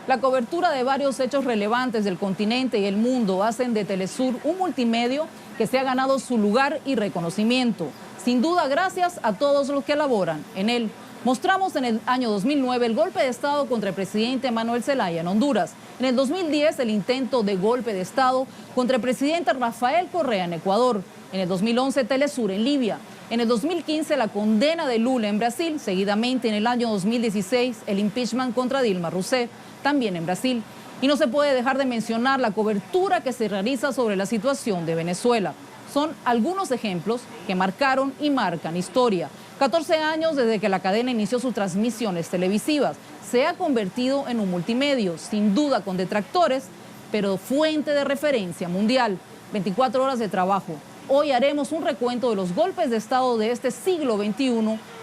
La cobertura de varios hechos relevantes del continente y el mundo hacen de Telesur un multimedio que se ha ganado su lugar y reconocimiento. Sin duda, gracias a todos los que laboran en él. Mostramos en el año 2009 el golpe de Estado contra el presidente Manuel Zelaya en Honduras. En el 2010 el intento de golpe de Estado contra el presidente Rafael Correa en Ecuador. En el 2011 Telesur en Libia. En el 2015 la condena de Lula en Brasil. Seguidamente en el año 2016 el impeachment contra Dilma Rousseff, también en Brasil. Y no se puede dejar de mencionar la cobertura que se realiza sobre la situación de Venezuela. Son algunos ejemplos que marcaron y marcan historia. 14 años desde que la cadena inició sus transmisiones televisivas. Se ha convertido en un multimedio, sin duda con detractores, pero fuente de referencia mundial. 24 horas de trabajo. Hoy haremos un recuento de los golpes de Estado de este siglo XXI,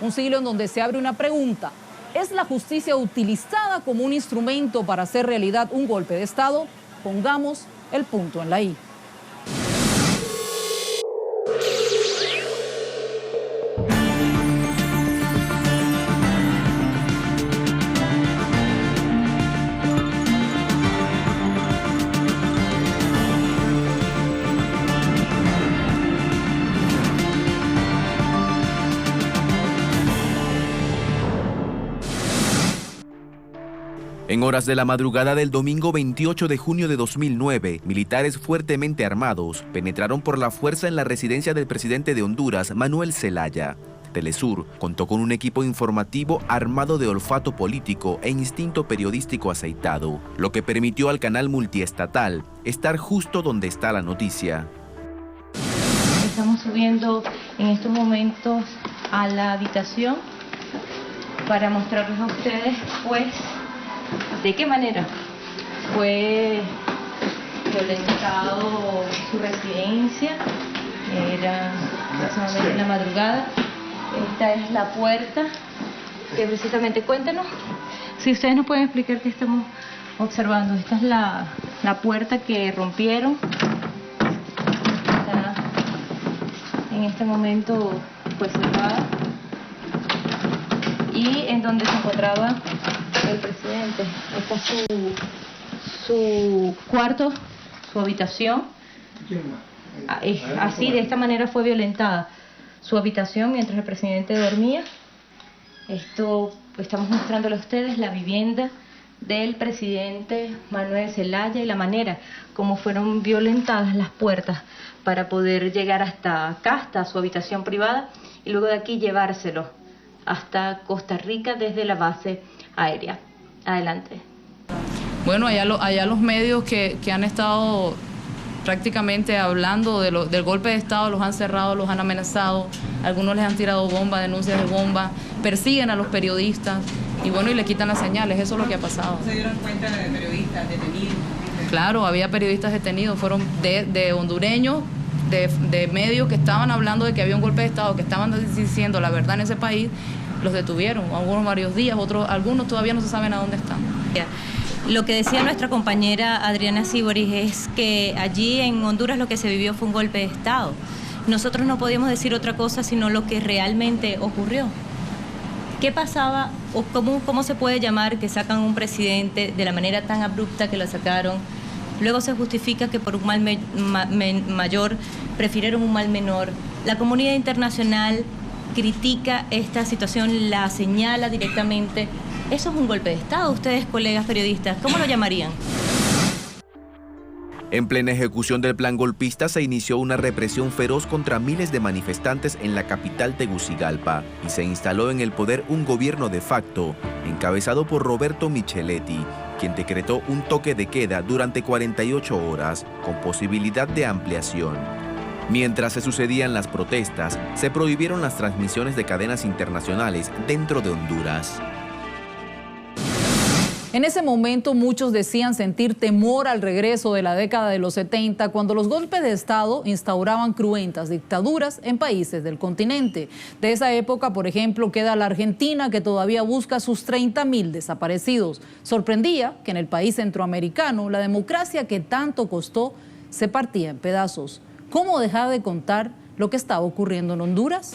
un siglo en donde se abre una pregunta. ¿Es la justicia utilizada como un instrumento para hacer realidad un golpe de Estado? Pongamos el punto en la I. En horas de la madrugada del domingo 28 de junio de 2009, militares fuertemente armados penetraron por la fuerza en la residencia del presidente de Honduras, Manuel Zelaya. Telesur contó con un equipo informativo armado de olfato político e instinto periodístico aceitado, lo que permitió al canal multiestatal estar justo donde está la noticia. Estamos subiendo en estos momentos a la habitación para mostrarles a ustedes, pues, ¿de qué manera fue violentado su residencia? Era aproximadamente en la madrugada. Esta es la puerta que precisamente, cuéntenos, si ustedes nos pueden explicar qué estamos observando. Esta es la puerta que rompieron. Está en este momento pues cerrada. Y en donde se encontraba el presidente. Esta es su cuarto, su habitación. Así, de esta manera fue violentada su habitación mientras el presidente dormía. Esto estamos mostrándole a ustedes la vivienda del presidente Manuel Zelaya y la manera como fueron violentadas las puertas para poder llegar hasta acá, hasta su habitación privada, y luego de aquí llevárselo hasta Costa Rica desde la base aérea. Adelante. Bueno, allá los medios que han estado prácticamente hablando del golpe de Estado, los han cerrado, los han amenazado, algunos les han tirado bombas, denuncias de bombas, persiguen a los periodistas y bueno, y le quitan las señales. Eso es lo que ha pasado. ¿Se dieron cuenta de periodistas detenidos? Claro, había periodistas detenidos, fueron de hondureños, de medios que estaban hablando de que había un golpe de Estado, que estaban diciendo la verdad en ese país. Los detuvieron, algunos varios días, algunos todavía no se saben a dónde están. Lo que decía nuestra compañera Adriana Siboris es que allí en Honduras lo que se vivió fue un golpe de Estado. Nosotros no podíamos decir otra cosa sino lo que realmente ocurrió. ¿Qué pasaba o cómo se puede llamar que sacan a un presidente de la manera tan abrupta que lo sacaron? Luego se justifica que por un mal mayor prefirieron un mal menor. La comunidad internacional critica esta situación, la señala directamente. Eso es un golpe de Estado. Ustedes, colegas periodistas, ¿cómo lo llamarían? En plena ejecución del plan golpista se inició una represión feroz contra miles de manifestantes en la capital Tegucigalpa y se instaló en el poder un gobierno de facto, encabezado por Roberto Micheletti, quien decretó un toque de queda durante 48 horas, con posibilidad de ampliación. Mientras se sucedían las protestas, se prohibieron las transmisiones de cadenas internacionales dentro de Honduras. En ese momento muchos decían sentir temor al regreso de la década de los 70, cuando los golpes de Estado instauraban cruentas dictaduras en países del continente. De esa época, por ejemplo, queda la Argentina, que todavía busca sus 30.000 desaparecidos. Sorprendía que en el país centroamericano la democracia que tanto costó se partía en pedazos. ¿Cómo dejar de contar lo que estaba ocurriendo en Honduras?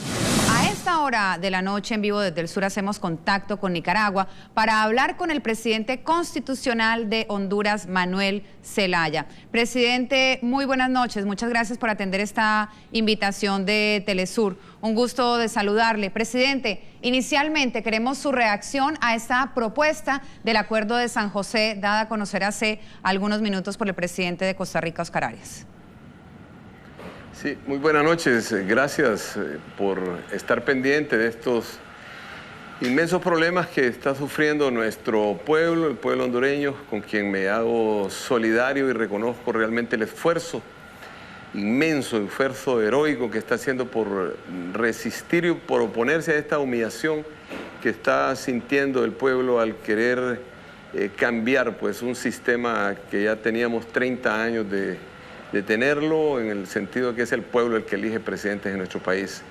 A eso esta hora de la noche, en vivo desde el sur, hacemos contacto con Nicaragua para hablar con el presidente constitucional de Honduras, Manuel Zelaya. Presidente, muy buenas noches. Muchas gracias por atender esta invitación de Telesur. Un gusto de saludarle. Presidente, inicialmente queremos su reacción a esta propuesta del Acuerdo de San José, dada a conocer hace algunos minutos por el presidente de Costa Rica, Óscar Arias. Sí, muy buenas noches. Gracias por estar pendiente de estos inmensos problemas que está sufriendo nuestro pueblo, el pueblo hondureño, con quien me hago solidario y reconozco realmente el esfuerzo inmenso, el esfuerzo heroico que está haciendo por resistir y por oponerse a esta humillación que está sintiendo el pueblo al querer cambiar pues un sistema que ya teníamos 30 años de tenerlo, en el sentido de que es el pueblo el que elige presidentes en nuestro país.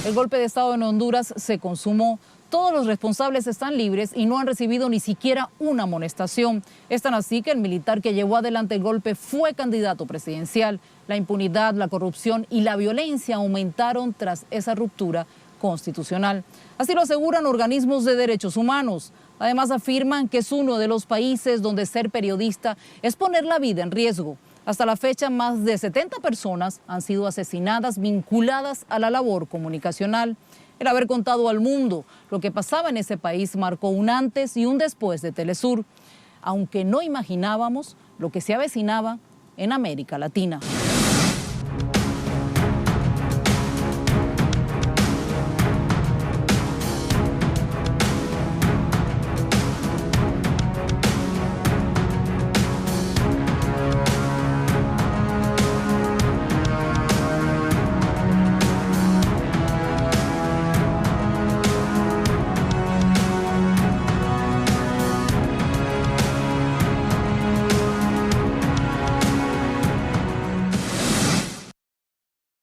El golpe de Estado en Honduras se consumó. Todos los responsables están libres y no han recibido ni siquiera una amonestación. Es tan así que el militar que llevó adelante el golpe fue candidato presidencial. La impunidad, la corrupción y la violencia aumentaron tras esa ruptura constitucional. Así lo aseguran organismos de derechos humanos. Además afirman que es uno de los países donde ser periodista es poner la vida en riesgo. Hasta la fecha, más de 70 personas han sido asesinadas vinculadas a la labor comunicacional. El haber contado al mundo lo que pasaba en ese país marcó un antes y un después de Telesur, aunque no imaginábamos lo que se avecinaba en América Latina.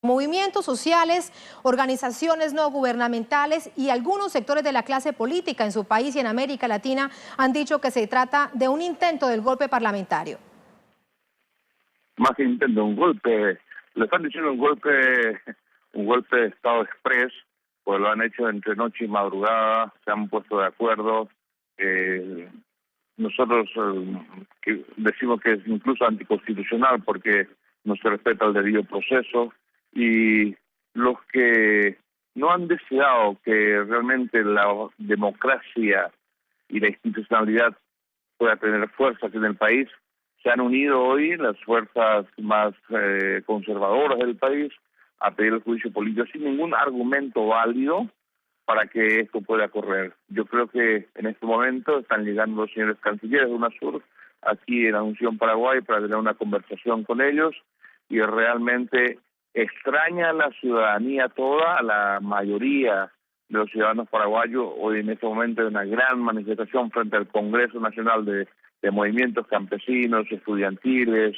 Movimientos sociales, organizaciones no gubernamentales y algunos sectores de la clase política en su país y en América Latina han dicho que se trata de un intento del golpe parlamentario. Más que intento, un golpe, le están diciendo un golpe de Estado express, pues lo han hecho entre noche y madrugada, se han puesto de acuerdo. Nosotros decimos que es incluso anticonstitucional porque no se respeta el debido proceso. Y los que no han deseado que realmente la democracia y la institucionalidad pueda tener fuerza aquí en el país, se han unido hoy las fuerzas más conservadoras del país a pedir el juicio político sin ningún argumento válido para que esto pueda correr. Yo creo que en este momento están llegando los señores cancilleres de UNASUR aquí en Asunción, Paraguay, para tener una conversación con ellos, y realmente extraña a la ciudadanía toda, a la mayoría de los ciudadanos paraguayos. Hoy en este momento hay una gran manifestación frente al Congreso Nacional de movimientos campesinos, estudiantiles,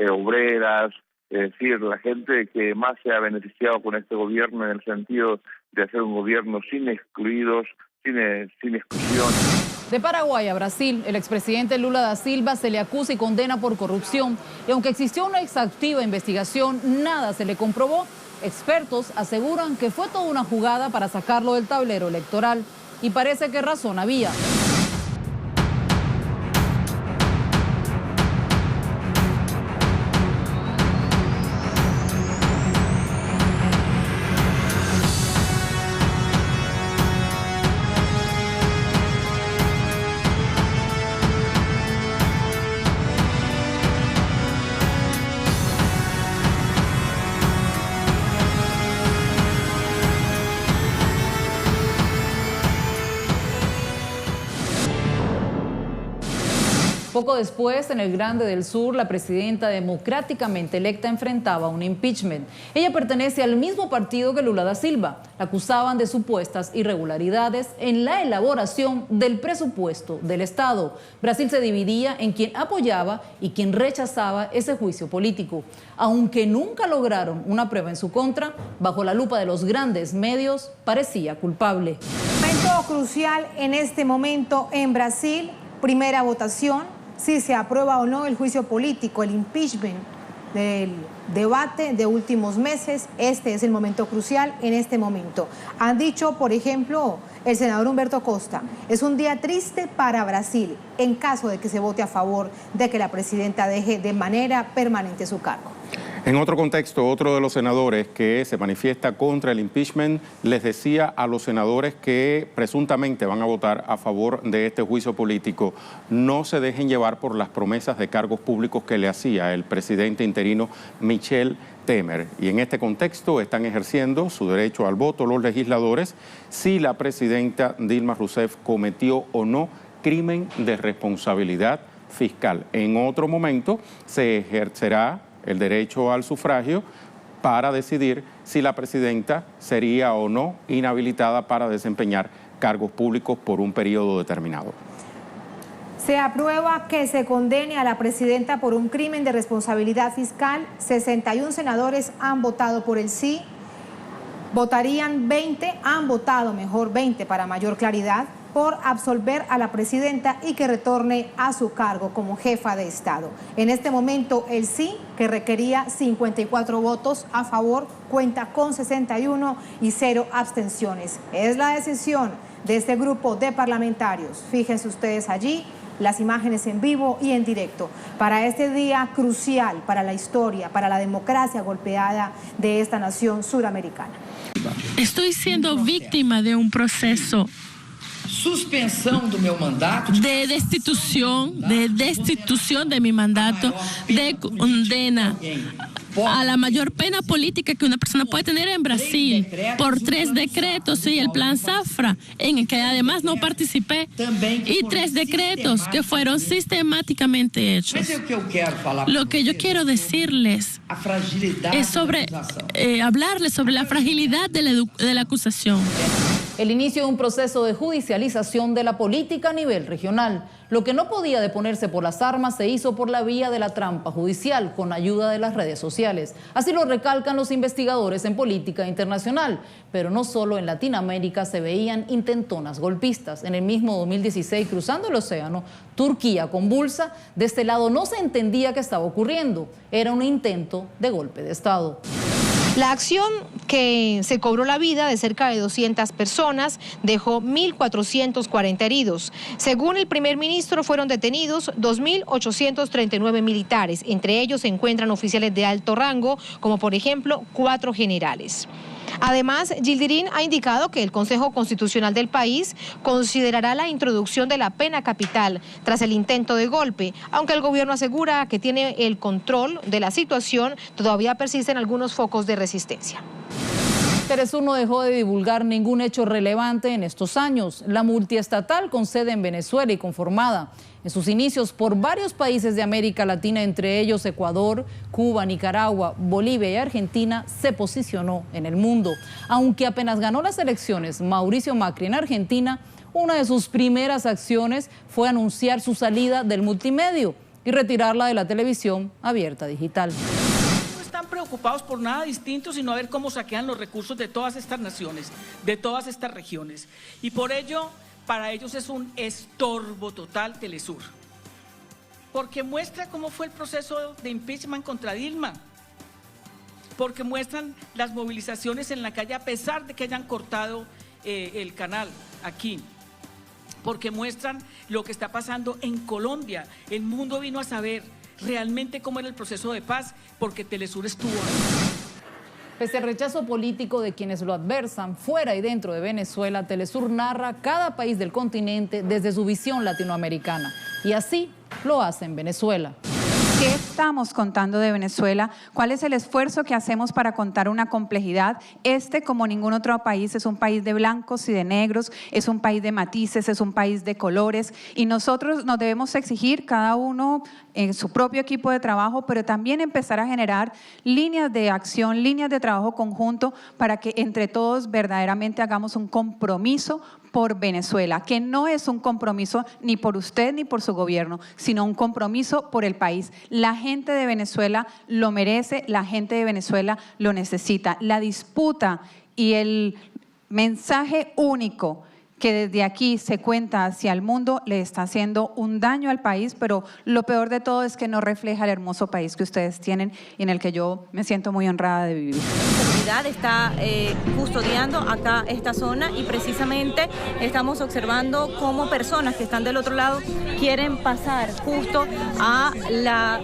obreras, es decir, la gente que más se ha beneficiado con este gobierno en el sentido de hacer un gobierno sin excluidos, sin exclusión. De Paraguay a Brasil, el expresidente Lula da Silva se le acusa y condena por corrupción. Y aunque existió una exhaustiva investigación, nada se le comprobó. Expertos aseguran que fue toda una jugada para sacarlo del tablero electoral. Y parece que razón había. Poco después, en el Grande del Sur, la presidenta democráticamente electa enfrentaba un impeachment. Ella pertenece al mismo partido que Lula da Silva. La acusaban de supuestas irregularidades en la elaboración del presupuesto del Estado. Brasil se dividía en quien apoyaba y quien rechazaba ese juicio político. Aunque nunca lograron una prueba en su contra, bajo la lupa de los grandes medios, parecía culpable. Momento crucial en este momento en Brasil. Primera votación, si se aprueba o no el juicio político, el impeachment. del debate de últimos meses, este es el momento crucial en este momento. Han dicho, por ejemplo, el senador Humberto Costa, es un día triste para Brasil en caso de que se vote a favor de que la presidenta deje de manera permanente su cargo. En otro contexto, otro de los senadores que se manifiesta contra el impeachment les decía a los senadores que presuntamente van a votar a favor de este juicio político, no se dejen llevar por las promesas de cargos públicos que le hacía el presidente interino Michel Temer. Y en este contexto están ejerciendo su derecho al voto los legisladores si la presidenta Dilma Rousseff cometió o no crimen de responsabilidad fiscal. En otro momento se ejercerá el derecho al sufragio para decidir si la presidenta sería o no inhabilitada para desempeñar cargos públicos por un periodo determinado. Se aprueba que se condene a la presidenta por un crimen de responsabilidad fiscal. 61 senadores han votado por el sí. Votarían 20, han votado mejor 20 para mayor claridad, por absolver a la presidenta y que retorne a su cargo como jefa de Estado. En este momento el sí, que requería 54 votos a favor, cuenta con 61 y 0 abstenciones. Es la decisión de este grupo de parlamentarios. Fíjense ustedes allí las imágenes en vivo y en directo para este día crucial para la historia, para la democracia golpeada de esta nación suramericana. Estoy siendo víctima de un proceso suspensão do meu mandato, de destitución de mi mandato, de condena a la mayor pena política que una persona puede tener en Brasil por 3 decretos y el plan Zafra, en el que además no participé, y 3 decretos que fueron sistemáticamente hechos. Lo que yo quiero decirles es sobre hablarles sobre la fragilidad de la acusación. El inicio de un proceso de judicialización de la política a nivel regional. Lo que no podía deponerse por las armas se hizo por la vía de la trampa judicial con ayuda de las redes sociales. Así lo recalcan los investigadores en política internacional. Pero no solo en Latinoamérica se veían intentonas golpistas. En el mismo 2016, cruzando el océano, Turquía convulsa. De este lado no se entendía qué estaba ocurriendo. Era un intento de golpe de Estado. La acción que se cobró la vida de cerca de 200 personas dejó 1.440 heridos. Según el primer ministro, fueron detenidos 2.839 militares. Entre ellos se encuentran oficiales de alto rango, como por ejemplo 4 generales. Además, Yildirim ha indicado que el Consejo Constitucional del país considerará la introducción de la pena capital tras el intento de golpe, aunque el gobierno asegura que tiene el control de la situación, todavía persisten algunos focos de resistencia. Telesur no dejó de divulgar ningún hecho relevante en estos años. La multiestatal con sede en Venezuela y conformada en sus inicios por varios países de América Latina, entre ellos Ecuador, Cuba, Nicaragua, Bolivia y Argentina, se posicionó en el mundo. Aunque apenas ganó las elecciones Mauricio Macri en Argentina, una de sus primeras acciones fue anunciar su salida del multimedio y retirarla de la televisión abierta digital. Están preocupados por nada distinto, sino a ver cómo saquean los recursos de todas estas naciones, de todas estas regiones. Y por ello, para ellos es un estorbo total Telesur. Porque muestra cómo fue el proceso de impeachment contra Dilma. Porque muestran las movilizaciones en la calle a pesar de que hayan cortado el canal aquí. Porque muestran lo que está pasando en Colombia. El mundo vino a saber realmente cómo era el proceso de paz, porque Telesur estuvo ahí. Pese al rechazo político de quienes lo adversan, fuera y dentro de Venezuela, Telesur narra cada país del continente desde su visión latinoamericana. Y así lo hace en Venezuela. ¿Qué estamos contando de Venezuela? ¿Cuál es el esfuerzo que hacemos para contar una complejidad? Como ningún otro país, es un país de blancos y de negros, es un país de matices, es un país de colores, y nosotros nos debemos exigir, cada uno en su propio equipo de trabajo, pero también empezar a generar líneas de acción, líneas de trabajo conjunto para que entre todos verdaderamente hagamos un compromiso por Venezuela, que no es un compromiso ni por usted ni por su gobierno, sino un compromiso por el país. La gente de Venezuela lo merece, la gente de Venezuela lo necesita. La disputa y el mensaje único que desde aquí se cuenta hacia el mundo, le está haciendo un daño al país, pero lo peor de todo es que no refleja el hermoso país que ustedes tienen y en el que yo me siento muy honrada de vivir. La seguridad está custodiando acá esta zona y precisamente estamos observando cómo personas que están del otro lado quieren pasar justo a la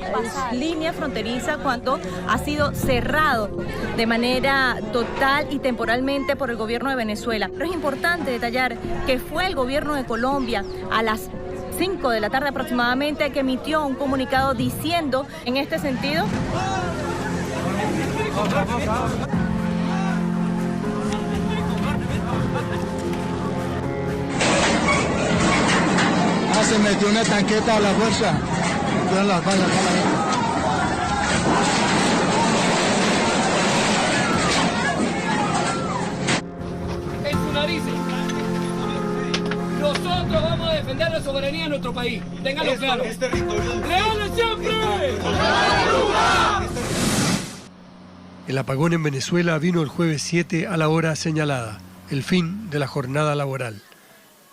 línea fronteriza cuando ha sido cerrado de manera total y temporalmente por el gobierno de Venezuela. Pero es importante detallar que fue el gobierno de Colombia a las 5 de la tarde aproximadamente que emitió un comunicado diciendo en este sentido. Se metió una tanqueta a la fuerza. En su narices. Nosotros vamos a defender la soberanía de nuestro país. Ténganlo claro. ¡Leales siempre! El apagón en Venezuela vino el jueves 7 a la hora señalada, el fin de la jornada laboral,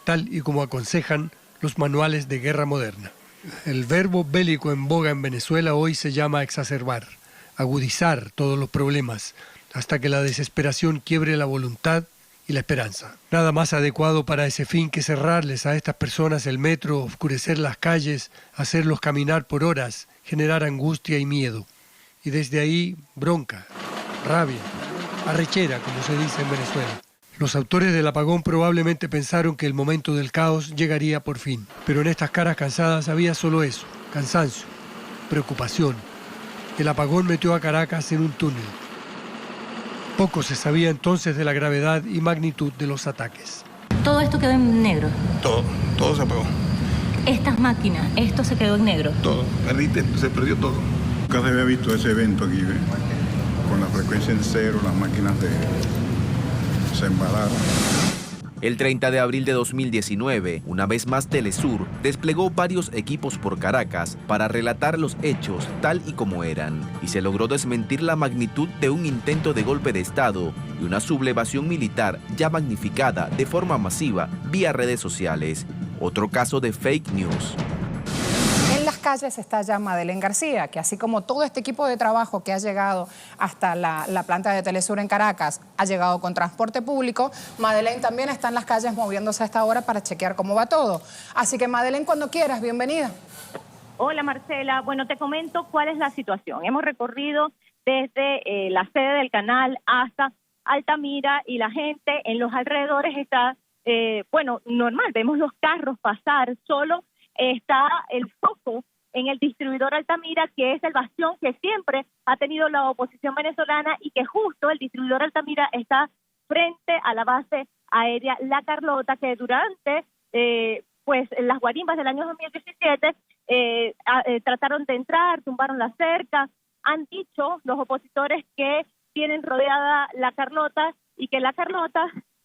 tal y como aconsejan los manuales de guerra moderna. El verbo bélico en boga en Venezuela hoy se llama exacerbar, agudizar todos los problemas, hasta que la desesperación quiebre la voluntad y la esperanza. Nada más adecuado para ese fin que cerrarles a estas personas el metro, oscurecer las calles, hacerlos caminar por horas, generar angustia y miedo. Y desde ahí, bronca, rabia, arrechera, como se dice en Venezuela. Los autores del apagón probablemente pensaron que el momento del caos llegaría por fin, pero en estas caras cansadas había solo eso, cansancio, preocupación. El apagón metió a Caracas en un túnel. Poco se sabía entonces de la gravedad y magnitud de los ataques. Todo esto quedó en negro. Todo se apagó. Estas máquinas, esto se quedó en negro. Todo, se perdió todo. Nunca se había visto ese evento aquí, ¿ve? Con la frecuencia en cero, las máquinas se embalaron. El 30 de abril de 2019, una vez más Telesur desplegó varios equipos por Caracas para relatar los hechos tal y como eran, y se logró desmentir la magnitud de un intento de golpe de Estado y una sublevación militar ya magnificada de forma masiva vía redes sociales. Otro caso de fake news. En las calles está ya Madeleine García, que así como todo este equipo de trabajo que ha llegado hasta la planta de Telesur en Caracas, ha llegado con transporte público, Madeleine también está en las calles moviéndose a esta hora para chequear cómo va todo. Así que Madeleine, cuando quieras, bienvenida. Hola Marcela, bueno, te comento cuál es la situación. Hemos recorrido desde la sede del canal hasta Altamira y la gente en los alrededores está, normal, vemos los carros pasar, solo está el foco en el distribuidor Altamira, que es el bastión que siempre ha tenido la oposición venezolana y que justo el distribuidor Altamira está frente a la base aérea La Carlota, que durante las guarimbas del año 2017 trataron de entrar, tumbaron la cerca. Han dicho los opositores que tienen rodeada La Carlota y que La Carlota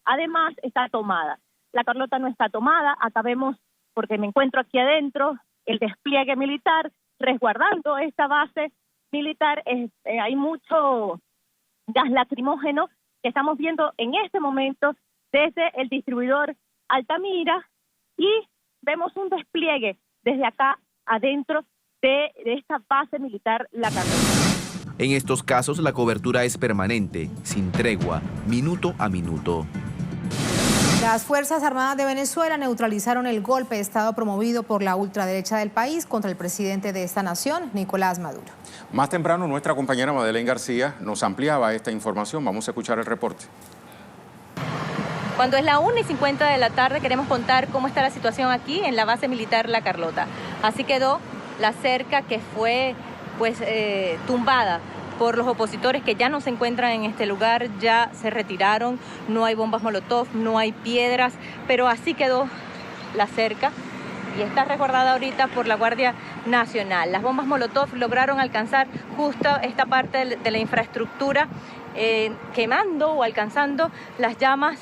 además está tomada. La Carlota no está tomada, acá vemos, porque me encuentro aquí adentro, el despliegue militar resguardando esta base militar. Hay mucho gas lacrimógeno que estamos viendo en este momento desde el distribuidor Altamira y vemos un despliegue desde acá adentro de esta base militar La Carlota. En estos casos la cobertura es permanente, sin tregua, minuto a minuto. Las Fuerzas Armadas de Venezuela neutralizaron el golpe de Estado promovido por la ultraderecha del país contra el presidente de esta nación, Nicolás Maduro. Más temprano, nuestra compañera Madeleine García nos ampliaba esta información. Vamos a escuchar el reporte. Cuando es la 1:50 de la tarde, queremos contar cómo está la situación aquí en la base militar La Carlota. Así quedó la cerca que fue tumbada por los opositores que ya no se encuentran en este lugar, ya se retiraron, no hay bombas molotov, no hay piedras, pero así quedó la cerca y está resguardada ahorita por la Guardia Nacional. Las bombas molotov lograron alcanzar justo esta parte de la infraestructura, quemando o alcanzando las llamas,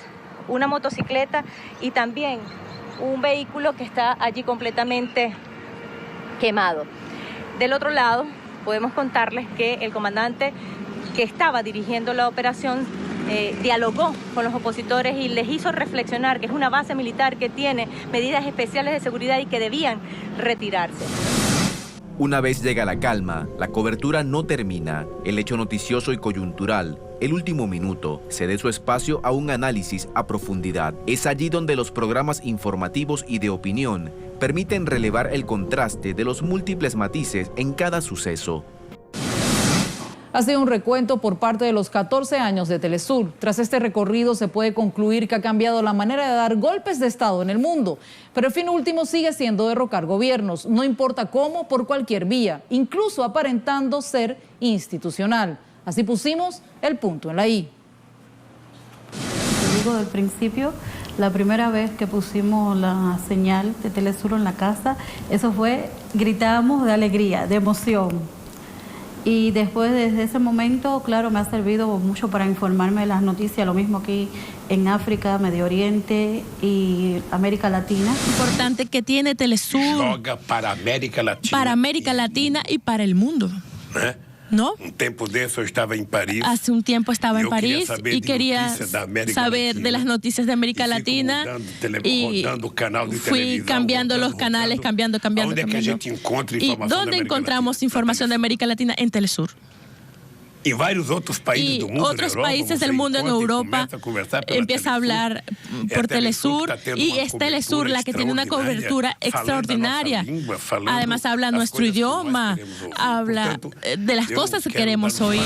una motocicleta y también un vehículo que está allí completamente quemado. Del otro lado, podemos contarles que el comandante que estaba dirigiendo la operación dialogó con los opositores y les hizo reflexionar que es una base militar que tiene medidas especiales de seguridad y que debían retirarse. Una vez llega la calma, la cobertura no termina. El hecho noticioso y coyuntural, el último minuto, cede su espacio a un análisis a profundidad. Es allí donde los programas informativos y de opinión permiten relevar el contraste de los múltiples matices en cada suceso. Ha sido un recuento por parte de los 14 años de Telesur. Tras este recorrido se puede concluir que ha cambiado la manera de dar golpes de Estado en el mundo. Pero el fin último sigue siendo derrocar gobiernos, no importa cómo, por cualquier vía, incluso aparentando ser institucional. Así pusimos el punto en la I. Te digo del principio, la primera vez que pusimos la señal de Telesur en la casa, eso fue, gritábamos de alegría, de emoción. Y después, desde ese momento, claro, me ha servido mucho para informarme de las noticias, lo mismo aquí en África, Medio Oriente y América Latina. Importante que tiene Telesur. Joga para América Latina. Para América Latina y para el mundo. ¿No? Un tiempo de eso estaba en París. Hace un tiempo estaba en París y quería saber de las noticias de América Latina y fui cambiando los canales, cambiando. ¿Y dónde encontramos información de América Latina? En Telesur. Y varios otros países del mundo, otros países del mundo en Europa empieza a hablar por Telesur y es Telesur la que tiene una cobertura extraordinaria. Además habla nuestro idioma, habla de las cosas que queremos oír.